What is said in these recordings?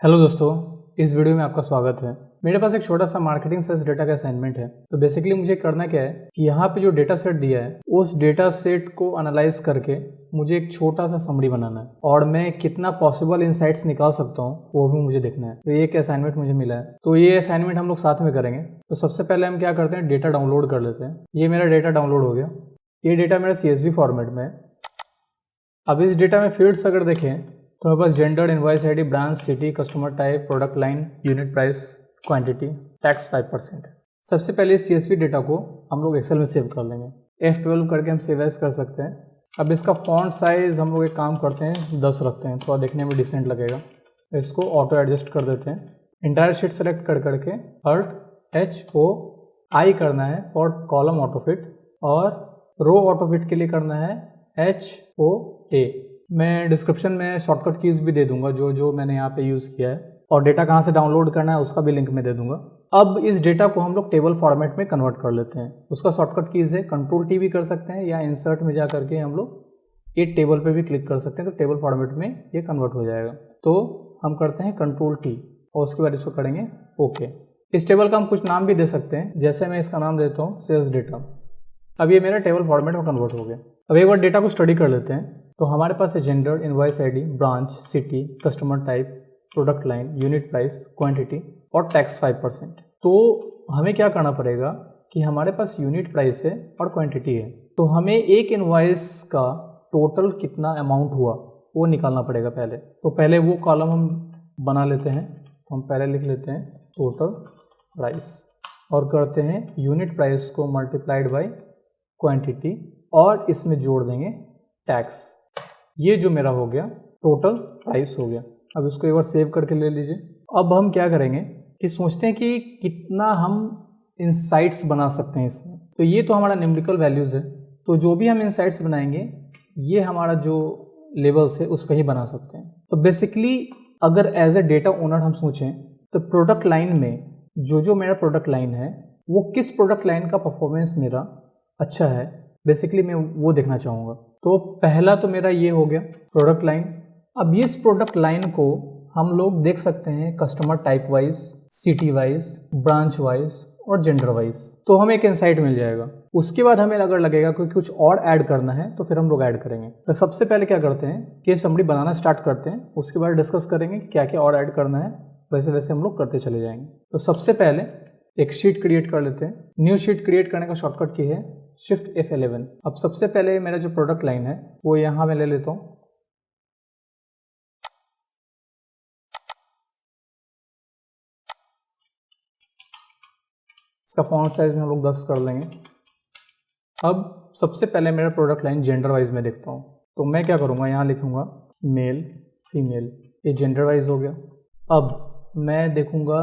Hello दोस्तों, इस video में आपका स्वागत है। मेरे पास एक छोटा सा मार्केटिंग सेल्स डेटा का असाइनमेंट है। तो बेसिकली मुझे करना क्या है कि यहाँ पे जो डेटा सेट दिया है उस डेटा सेट को एनालाइज करके मुझे एक छोटा सा समरी बनाना है और मैं कितना पॉसिबल इनसाइट्स निकाल सकता हूँ वो भी मुझे देखना है। तो ये एक असाइनमेंट मुझे मिला है, तो ये असाइनमेंट हम लोग साथ में करेंगे। तो सबसे पहले हम क्या करते हैं, डेटा डाउनलोड कर लेते हैं। ये मेरा डेटा डाउनलोड हो गया। ये डेटा मेरा CSV फॉर्मेट में है। अब इस डेटा में फील्ड्स अगर देखें तो मेरे पास gender, invoice ID, branch, city, customer type, product line, unit price, quantity, tax 5%। सबसे पहले इस CSV डेटा को हम लोग एक्सेल में सेव कर लेंगे। F12 करके हम सेव एज कर सकते हैं। अब इसका फॉन्ट साइज हम लोग एक काम करते हैं 10 रखते हैं, थोड़ा देखने में डिसेंट लगेगा। इसको ऑटो एडजस्ट कर देते हैं। इंटायर शीट सेलेक्ट कर करके Alt HOI करना है फॉर कॉलम ऑटोफिट, और रो ऑटोफिट के लिए करना है HOA। मैं डिस्क्रिप्शन में शॉर्टकट कीज भी दे दूंगा जो जो मैंने यहाँ पे यूज़ किया है, और डेटा कहाँ से डाउनलोड करना है उसका भी लिंक में दे दूंगा। अब इस डेटा को हम लोग टेबल फॉर्मेट में कन्वर्ट कर लेते हैं। उसका शॉर्टकट कीज है Ctrl+T भी कर सकते हैं, या इंसर्ट में जा करके हम लोग ये टेबल पे भी क्लिक कर सकते हैं, तो टेबल फॉर्मेट में ये कन्वर्ट हो जाएगा। तो हम करते हैं Ctrl+T और उसके बाद इसको करेंगे ओके। इस टेबल का हम कुछ नाम भी दे सकते हैं, जैसे मैं इसका नाम देता हूँ सेल्स डेटा। अब ये मेरा टेबल फॉर्मेट में कन्वर्ट हो गया। अब एक बार डेटा को स्टडी कर लेते हैं। तो हमारे पास है gender, invoice ID, branch, city, customer type, product line, unit price, quantity और टैक्स 5%। तो हमें क्या करना पड़ेगा कि हमारे पास यूनिट प्राइस है और क्वांटिटी है, तो हमें एक इनवॉइस का टोटल कितना अमाउंट हुआ वो निकालना पड़ेगा पहले। तो पहले वो कॉलम हम बना लेते हैं। तो हम पहले लिख लेते हैं टोटल प्राइस और करते हैं यूनिट प्राइस को मल्टीप्लाइड बाई क्वांटिटी और इसमें जोड़ देंगे टैक्स। ये जो मेरा हो गया टोटल प्राइस हो गया। अब इसको एक बार सेव करके ले लीजिए। अब हम क्या करेंगे कि सोचते हैं कि कितना हम इनसाइट्स बना सकते हैं इसमें। तो ये तो हमारा न्यूमेरिकल वैल्यूज़ है, तो जो भी हम इनसाइट्स बनाएंगे ये हमारा जो लेवल्स है उस पर ही बना सकते हैं। तो बेसिकली अगर एज ए डेटा ओनर हम सोचें तो प्रोडक्ट लाइन में जो मेरा प्रोडक्ट लाइन है वो किस प्रोडक्ट लाइन का परफॉर्मेंस मेरा अच्छा है, बेसिकली मैं वो देखना चाहूँगा। तो पहला तो मेरा ये हो गया प्रोडक्ट लाइन। अब इस प्रोडक्ट लाइन को हम लोग देख सकते हैं customer type wise, city wise, branch wise और जेंडर वाइज। तो हमें एक इंसाइट मिल जाएगा। उसके बाद हमें अगर लगेगा कि कुछ और ऐड करना है तो फिर हम लोग ऐड करेंगे। तो सबसे पहले क्या करते हैं कि समरी बनाना स्टार्ट करते हैं, उसके बाद डिस्कस करेंगे कि क्या क्या और ऐड करना है। वैसे वैसे हम लोग करते चले जाएंगे। तो सबसे पहले एक शीट क्रिएट कर लेते हैं। न्यू शीट क्रिएट करने का शॉर्टकट की है Shift F11। अब सबसे पहले मेरा जो प्रोडक्ट लाइन है वो यहाँ मैं ले लेता हूँ। इसका फॉन्ट साइज में हम लोग 10 कर लेंगे। अब सबसे पहले मेरा प्रोडक्ट लाइन जेंडर वाइज में देखता हूँ, तो मैं क्या करूँगा, यहाँ लिखूँगा मेल, फीमेल। ये जेंडर वाइज हो गया। अब मैं देखूँगा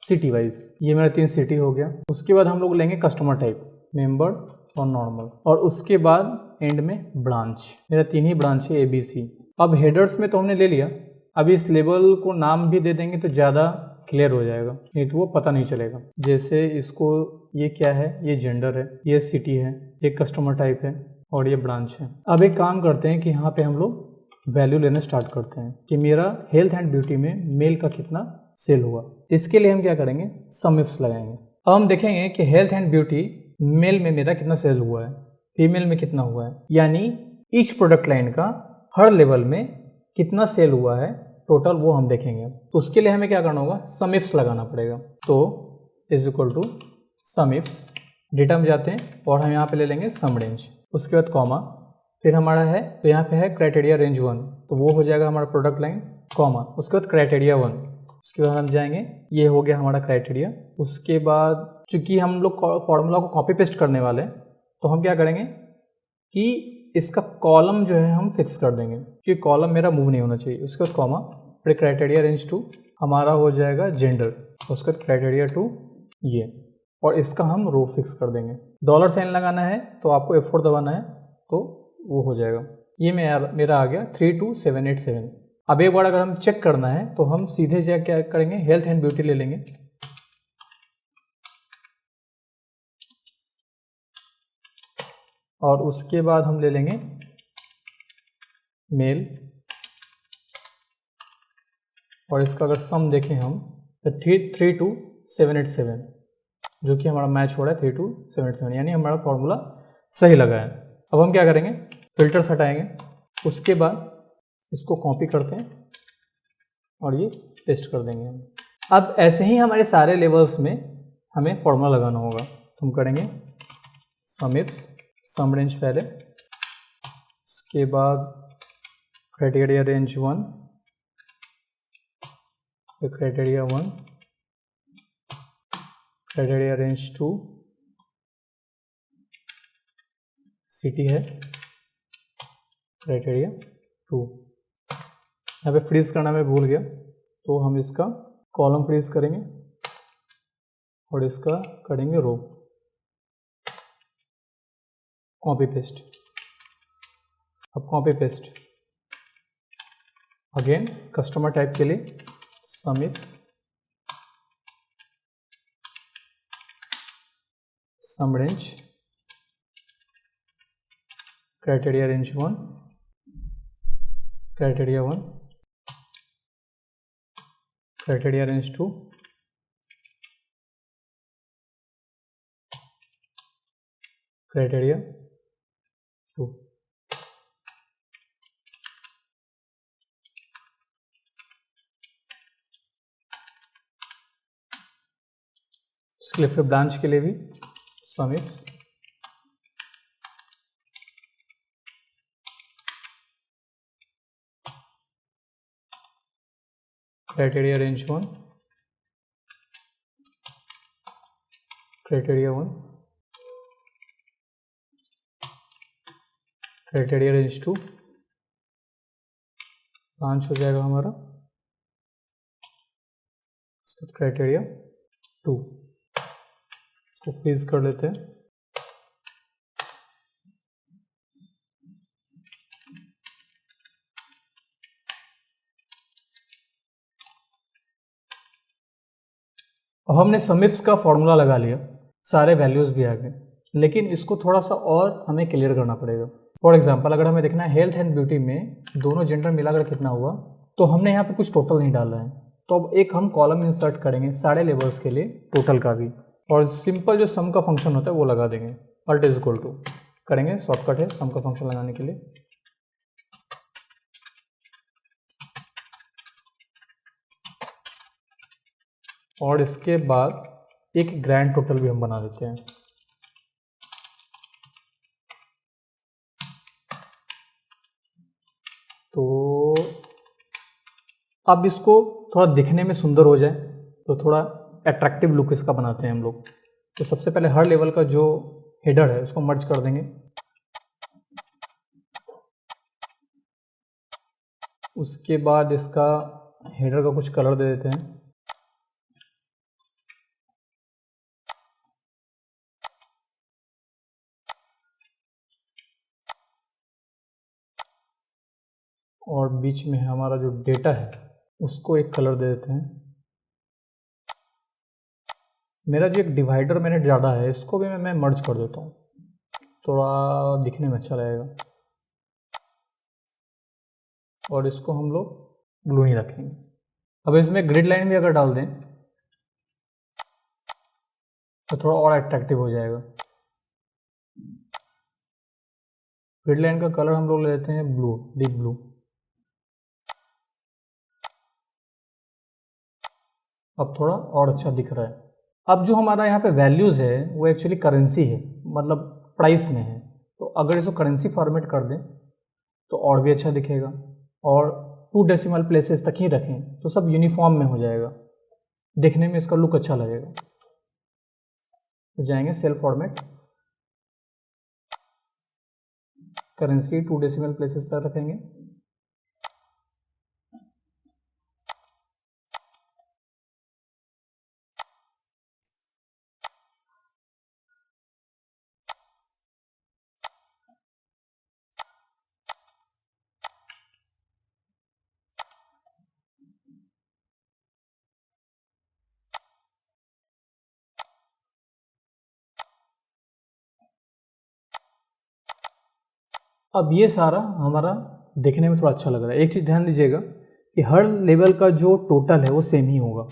सिटी वाइज, ये मेरा 3 सिटी हो गया। उसके बाद हम लोग लेंगे कस्टमर टाइप, मेंबर और नॉर्मल, और उसके बाद एंड में ब्रांच। मेरा 3 ही ब्रांच है ABC। अब हेडर्स में तो हमने ले लिया। अब इस लेबल को नाम भी दे देंगे तो ज़्यादा क्लियर हो जाएगा, नहीं तो वो पता नहीं चलेगा। जैसे इसको ये क्या है, ये जेंडर है, ये सिटी है, ये कस्टमर टाइप है और ये ब्रांच है। अब एक काम करते हैं कि यहाँ पे हम लोग वैल्यू लेना स्टार्ट करते हैं कि मेरा हेल्थ एंड ब्यूटी में मेल का कितना सेल हुआ। इसके लिए हम क्या करेंगे, सम इफ्स लगाएंगे। अब हम देखेंगे कि हेल्थ एंड ब्यूटी मेल में मेरा कितना सेल हुआ है, फीमेल में कितना हुआ है, यानी ईच प्रोडक्ट लाइन का हर लेवल में कितना सेल हुआ है टोटल, वो हम देखेंगे। तो उसके लिए हमें क्या करना होगा, सम इफ्स लगाना पड़ेगा। तो is equal to sum ifs, data में जाते हैं और हम यहाँ पे ले लेंगे सम रेंज, उसके बाद कॉमा, फिर हमारा है तो यहाँ पे है क्राइटेरिया रेंज 1, तो वो हो जाएगा हमारा प्रोडक्ट लाइन, कॉमा, उसके बाद क्राइटेरिया 1, उसके बाद हम जाएंगे, ये हो गया हमारा क्राइटेरिया। उसके बाद चूंकि हम लोग फॉर्मूला को कॉपी पेस्ट करने वाले हैं तो हम क्या करेंगे कि इसका कॉलम जो है हम फिक्स कर देंगे, क्योंकि कॉलम मेरा मूव नहीं होना चाहिए। उसके बाद कॉमा, फिर क्राइटेरिया रेंज 2 हमारा हो जाएगा जेंडर, उसके बाद क्राइटेरिया 2 ये, और इसका हम रो फिक्स कर देंगे। डॉलर साइन लगाना है तो आपको F4 दबाना है तो वो हो जाएगा। ये मेरा आ गया 32787। अब एक बार अगर हम चेक करना है तो हम सीधे जा क्या करेंगे, हेल्थ एंड ब्यूटी ले लेंगे, और उसके बाद हम ले लेंगे मेल, और इसका अगर सम देखें हम तो 32787, जो कि हमारा मैच हो रहा है 3277, यानी हमारा फॉर्मूला सही लगा है। अब हम क्या करेंगे, फिल्टर्स हटाएंगे, उसके बाद इसको कॉपी करते हैं और ये पेस्ट कर देंगे। अब ऐसे ही हमारे सारे लेवल्स में हमें फॉर्मूला लगाना होगा। तो हम करेंगे सम इफ्स, सम रेंज पहले, उसके बाद क्राइटेरिया रेंज 1, फिर क्राइटेरिया 1, क्राइटेरिया रेंज 2, सिटी है क्राइटेरिया 2। यहाँ पे फ्रीज करना मैं भूल गया, तो हम इसका कॉलम फ्रीज करेंगे और इसका करेंगे रो, कॉपी पेस्ट। अब copy paste again customer type के लिए sum ifs sum range criteria range 1, criteria 1, criteria range 2, criteria 2। इसके लिए फिर ब्रांच के लिए भी sum ifs criteria range 1, criteria 1, criteria range 2, branch हो जाएगा हमारा क्राइटेरिया 2। इसको फ्रीज कर लेते हैं। अब हमने सम इफ्स का फॉर्मूला लगा लिया, सारे वैल्यूज भी आ गए, लेकिन इसको थोड़ा सा और हमें क्लियर करना पड़ेगा। फॉर एग्जांपल अगर हमें देखना है हेल्थ एंड ब्यूटी में दोनों जेंडर मिलाकर कितना हुआ, तो हमने यहाँ पे कुछ टोटल नहीं डाला है। तो अब एक हम कॉलम इंसर्ट करेंगे सारे लेवल्स के लिए, टोटल का भी, और सिंपल जो सम का फंक्शन होता है वो लगा देंगे, अल्ट इज इक्वल टू करेंगे, शॉर्टकट है सम का फंक्शन लगाने के लिए। और इसके बाद एक ग्रैंड टोटल भी हम बना देते हैं। तो अब इसको थोड़ा दिखने में सुंदर हो जाए तो थोड़ा अट्रैक्टिव लुक इसका बनाते हैं हम लोग। तो सबसे पहले हर लेवल का जो हेडर है उसको मर्ज कर देंगे, उसके बाद इसका हेडर का कुछ कलर दे देते हैं, और बीच में हमारा जो डेटा है उसको एक कलर दे देते हैं। मेरा जो एक डिवाइडर मैंने डाला है इसको भी मैं मर्ज कर देता हूँ, थोड़ा दिखने में अच्छा लगेगा। और इसको हम लोग ब्लू ही रखेंगे। अब इसमें ग्रिड लाइन भी अगर डाल दें तो थोड़ा और अट्रैक्टिव हो जाएगा। ग्रिड लाइन का कलर हम लोग ले लेते हैं ब्लू, डीप ब्लू। अब थोड़ा और अच्छा दिख रहा है। अब जो हमारा यहाँ पे वैल्यूज़ है वो एक्चुअली करेंसी है, मतलब प्राइस में है। तो अगर इसको करेंसी फॉर्मेट कर दें तो और भी अच्छा दिखेगा, और 2 डेसिमल प्लेसेस तक ही रखें तो सब यूनिफॉर्म में हो जाएगा, देखने में इसका लुक अच्छा लगेगा। तो जाएंगे cell format, currency 2 decimal places तक रखेंगे। अब ये सारा हमारा देखने में थोड़ा अच्छा लग रहा है। एक चीज़ ध्यान दीजिएगा कि हर लेवल का जो टोटल है वो सेम ही होगा।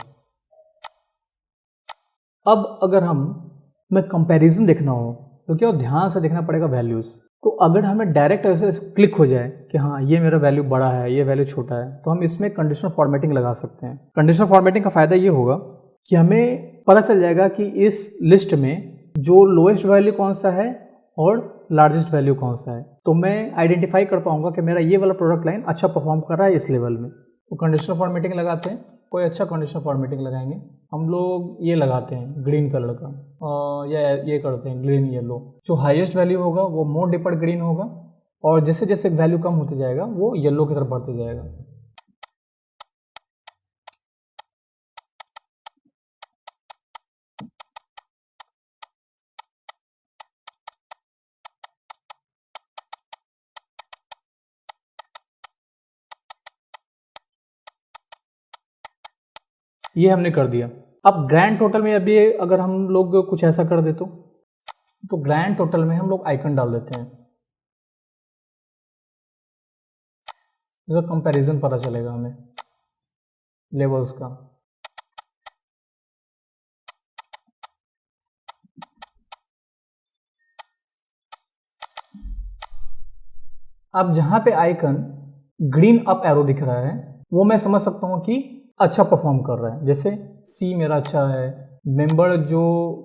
अब अगर हमें कंपैरिजन देखना हो तो क्या ध्यान से देखना पड़ेगा वैल्यूज़। तो अगर हमें डायरेक्ट ऐसे क्लिक हो जाए कि हाँ ये मेरा वैल्यू बड़ा है, ये वैल्यू छोटा है, तो हम इसमें कंडीशनल फॉर्मेटिंग लगा सकते हैं। कंडीशनल फॉर्मेटिंग का फ़ायदा ये होगा कि हमें पता चल जाएगा कि इस लिस्ट में जो लोएस्ट वैल्यू कौन सा है और लार्जेस्ट वैल्यू कौन सा है। तो मैं आइडेंटिफाई कर पाऊंगा कि मेरा ये वाला प्रोडक्ट लाइन अच्छा परफॉर्म कर रहा है इस लेवल में। तो कंडीशनल फॉर्मेटिंग लगाते हैं, कोई अच्छा कंडीशनल फॉर्मेटिंग लगाएंगे। हम लोग ये लगाते हैं ग्रीन कलर का, या ये करते हैं ग्रीन येलो। जो हाईएस्ट वैल्यू होगा वो मोर डीपर ग्रीन होगा और जैसे जैसे वैल्यू कम होते जाएगा वो येलो की तरफ बढ़ते जाएगा। ये हमने कर दिया। अब ग्रैंड टोटल में अभी अगर हम लोग कुछ ऐसा कर दे तो ग्रैंड टोटल में हम लोग आइकन डाल देते हैं, जिसका कंपैरिजन पता चलेगा हमें लेवल्स का। अब जहां पे आइकन ग्रीन अप एरो दिख रहा है वो मैं समझ सकता हूं कि अच्छा परफॉर्म कर रहा है। जैसे सी मेरा अच्छा है, मेंबर जो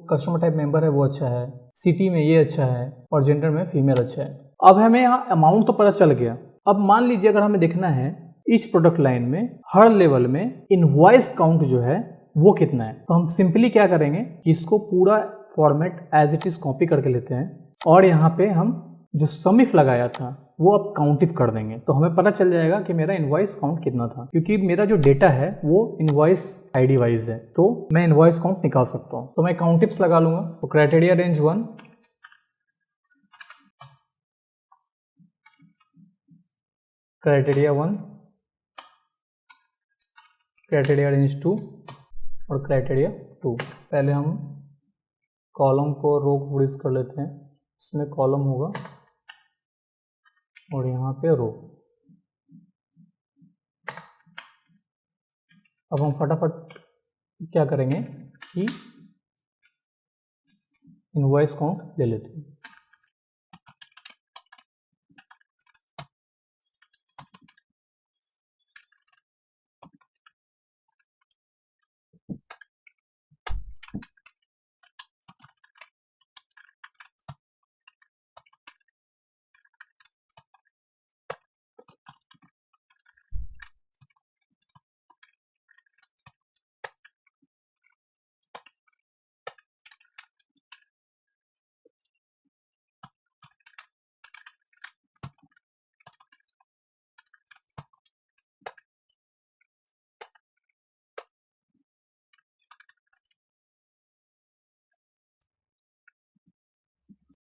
कस्टमर टाइप मेंबर है वो अच्छा है, सिटी में ये अच्छा है और जेंडर में फीमेल अच्छा है। अब हमें यहाँ अमाउंट तो पता चल गया। अब मान लीजिए अगर हमें देखना है इस प्रोडक्ट लाइन में हर लेवल में इनवॉइस काउंट जो है वो कितना है, तो हम सिंपली क्या करेंगे कि इसको पूरा format as it is copy करके लेते हैं और यहाँ पे हम जो सम इफ लगाया था वो अब काउंट इफ कर देंगे। तो हमें पता चल जाएगा कि मेरा इनवॉइस काउंट कितना था, क्योंकि मेरा जो डेटा है वो इनवॉइस आईडी वाइज है, तो मैं इनवॉइस काउंट निकाल सकता हूँ। तो मैं काउंट इफ्स लगा लूंगा। तो criteria range 1, criteria 1, criteria range 2 और क्राइटेरिया 2। पहले हम कॉलम को रो को फ्रीज कर लेते हैं। इसमें कॉलम होगा और यहाँ पे रो। अब हम फटाफट क्या करेंगे कि इनवॉइस काउंट ले लेते हैं।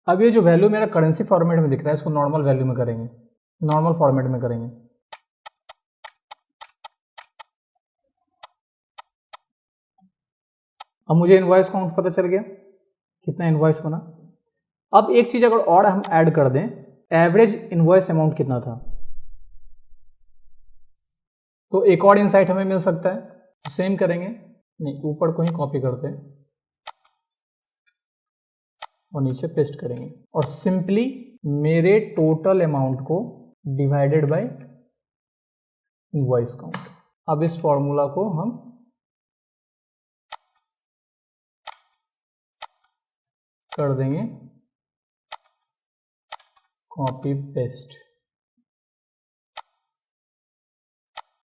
अब ये जो वैल्यू मेरा करेंसी फॉर्मेट में दिख रहा है इसको नॉर्मल वैल्यू में करेंगे, नॉर्मल फॉर्मेट में करेंगे। अब मुझे इनवॉइस काउंट पता चल गया कितना इनवॉइस बना। अब एक चीज अगर और हम ऐड कर दें, एवरेज इनवॉइस अमाउंट कितना था, तो एक और इनसाइट हमें मिल सकता है। तो सेम करेंगे, नहीं ऊपर को ही कॉपी करते हैं और नीचे पेस्ट करेंगे और सिंपली मेरे टोटल अमाउंट को डिवाइडेड बाय इनवॉइस काउंट। अब इस फॉर्मूला को हम कर देंगे कॉपी पेस्ट।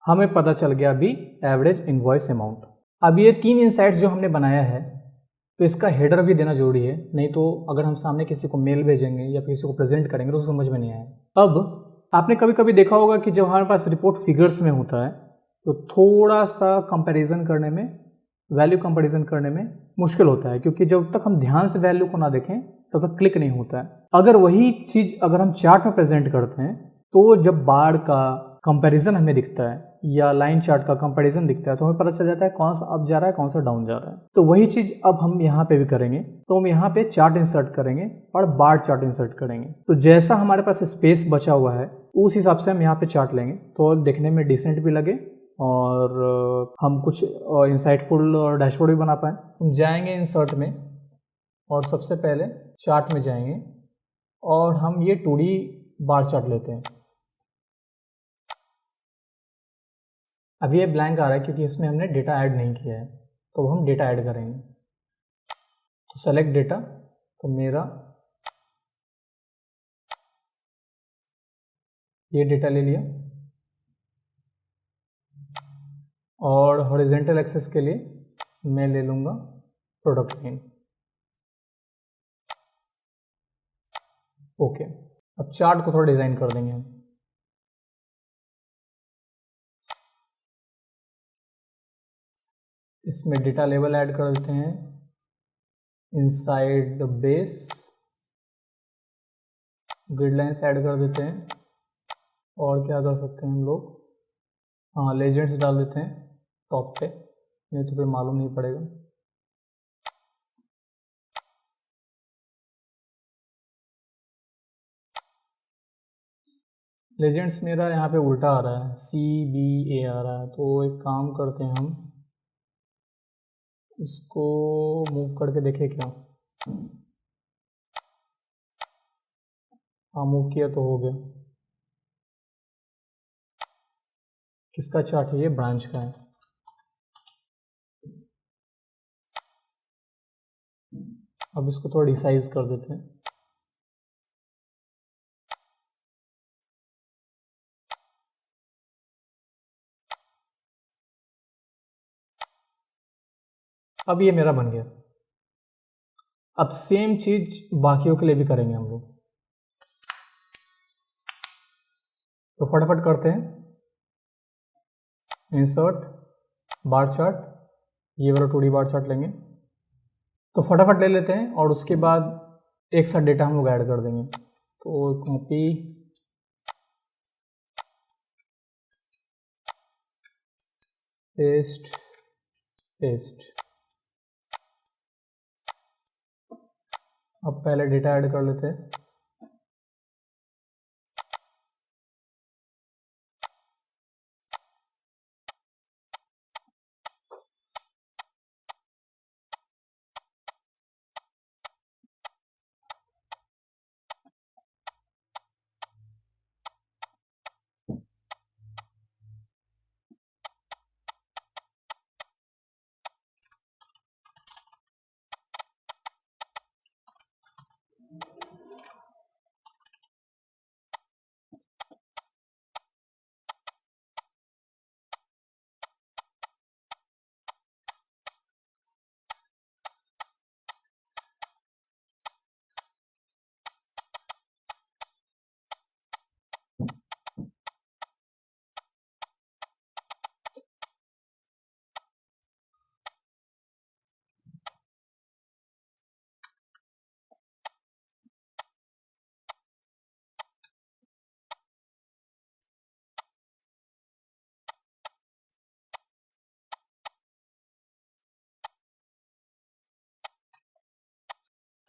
हमें पता चल गया अभी एवरेज इनवॉइस अमाउंट। अब ये 3 इनसाइट्स जो हमने बनाया है तो इसका हेडर भी देना जरूरी है, नहीं तो अगर हम सामने किसी को मेल भेजेंगे या किसी को प्रेजेंट करेंगे तो समझ में नहीं आएगा। अब आपने कभी कभी देखा होगा कि जब हमारे पास रिपोर्ट फिगर्स में होता है तो थोड़ा सा कंपैरिजन करने में, वैल्यू कंपैरिजन करने में मुश्किल होता है, क्योंकि जब तक हम ध्यान से वैल्यू को ना देखें तब तक क्लिक नहीं होता है। अगर वही चीज़ अगर हम चार्ट में प्रेजेंट करते हैं तो जब बार का कंपैरिजन हमें दिखता है या लाइन चार्ट का कंपैरिजन दिखता है तो हमें पता चल जाता है कौन सा अप जा रहा है कौन सा डाउन जा रहा है। तो वही चीज़ अब हम यहाँ पे भी करेंगे। तो हम यहाँ पे चार्ट इंसर्ट करेंगे और बार चार्ट इंसर्ट करेंगे। तो जैसा हमारे पास स्पेस बचा हुआ है उस हिसाब से हम यहाँ पे चार्ट लेंगे तो देखने में डिसेंट भी लगे और हम कुछ इंसाइटफुल डैशबोर्ड भी बना पाएँ। हम जाएंगे इंसर्ट में और सबसे पहले चार्ट में जाएंगे और हम ये 2D बार चार्ट लेते हैं। अभी ये ब्लैंक आ रहा है क्योंकि इसमें हमने डेटा ऐड नहीं किया है, तो हम डेटा ऐड करेंगे। तो सेलेक्ट डेटा, तो मेरा ये डेटा ले लिया और हॉरिजेंटल एक्सेस के लिए मैं ले लूँगा प्रोडक्ट नेम। ओके, अब चार्ट को थोड़ा डिज़ाइन कर देंगे हम। इसमें डेटा लेवल ऐड कर देते हैं inside the base, grid lines add कर देते हैं और क्या कर सकते हैं हम लोग, हाँ लेजेंड्स डाल देते हैं टॉप पे, नहीं तो फिर मालूम नहीं पड़ेगा। लेजेंड्स मेरा यहाँ पे उल्टा आ रहा है, CBA आ रहा है, तो एक काम करते हैं हम इसको मूव करके देखें क्या। हाँ मूव किया तो हो गया। किसका चार्ट है ये? ब्रांच का है। अब इसको थोड़ा रिसाइज कर देते हैं। अब ये मेरा बन गया। अब सेम चीज बाकियों के लिए भी करेंगे हम लोग, तो फटाफट करते हैं। इंसर्ट बार चार्ट, ये वाला 2D बार चार्ट लेंगे, तो फटाफट ले लेते हैं और उसके बाद एक साथ डेटा हम लोग ऐड कर देंगे। तो कॉपी, पेस्ट, पेस्ट। अब पहले डेटा ऐड कर लेते हैं।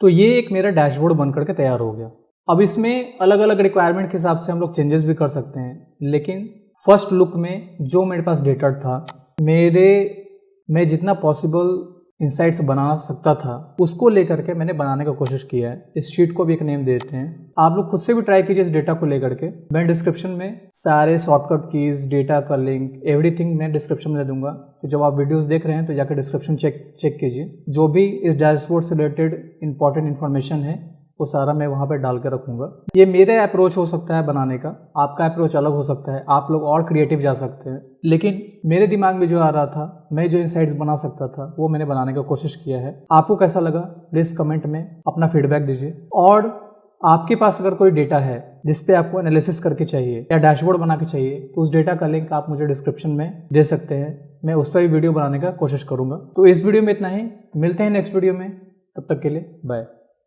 तो ये एक मेरा डैशबोर्ड बन करके तैयार हो गया। अब इसमें अलग अलग रिक्वायरमेंट के हिसाब से हम लोग चेंजेस भी कर सकते हैं, लेकिन फर्स्ट लुक में जो मेरे पास डेटा था, मैं जितना पॉसिबल इंसाइट्स बना सकता था उसको लेकर के मैंने बनाने का कोशिश किया है। इस शीट को भी एक नेम देते हैं। आप लोग खुद से भी ट्राई कीजिए इस डेटा को लेकर के। मैं डिस्क्रिप्शन में सारे शॉर्टकट कीज, डेटा का लिंक, एवरीथिंग मैं डिस्क्रिप्शन में दे दूंगा। तो जब आप वीडियोस देख रहे हैं तो जाकर डिस्क्रिप्शन चेक कीजिए। जो भी इस डैशबोर्ड से रिलेटेड इंपॉर्टेंट इन्फॉर्मेशन है वो सारा मैं वहाँ पे डाल के रखूँगा। ये मेरा अप्रोच हो सकता है बनाने का, आपका अप्रोच अलग हो सकता है, आप लोग और क्रिएटिव जा सकते हैं, लेकिन मेरे दिमाग में जो आ रहा था, मैं जो इनसाइट्स बना सकता था वो मैंने बनाने का कोशिश किया है। आपको कैसा लगा प्लीज़ कमेंट में अपना फीडबैक दीजिए। और आपके पास अगर कोई डेटा है जिस पे आपको एनालिसिस करके चाहिए या डैशबोर्ड बना के चाहिए तो उस डेटा का लिंक आप मुझे डिस्क्रिप्शन में दे सकते हैं। मैं उस पर भी वीडियो बनाने का कोशिश करूँगा। तो इस वीडियो में इतना ही, मिलते हैं नेक्स्ट वीडियो में, तब तक के लिए बाय।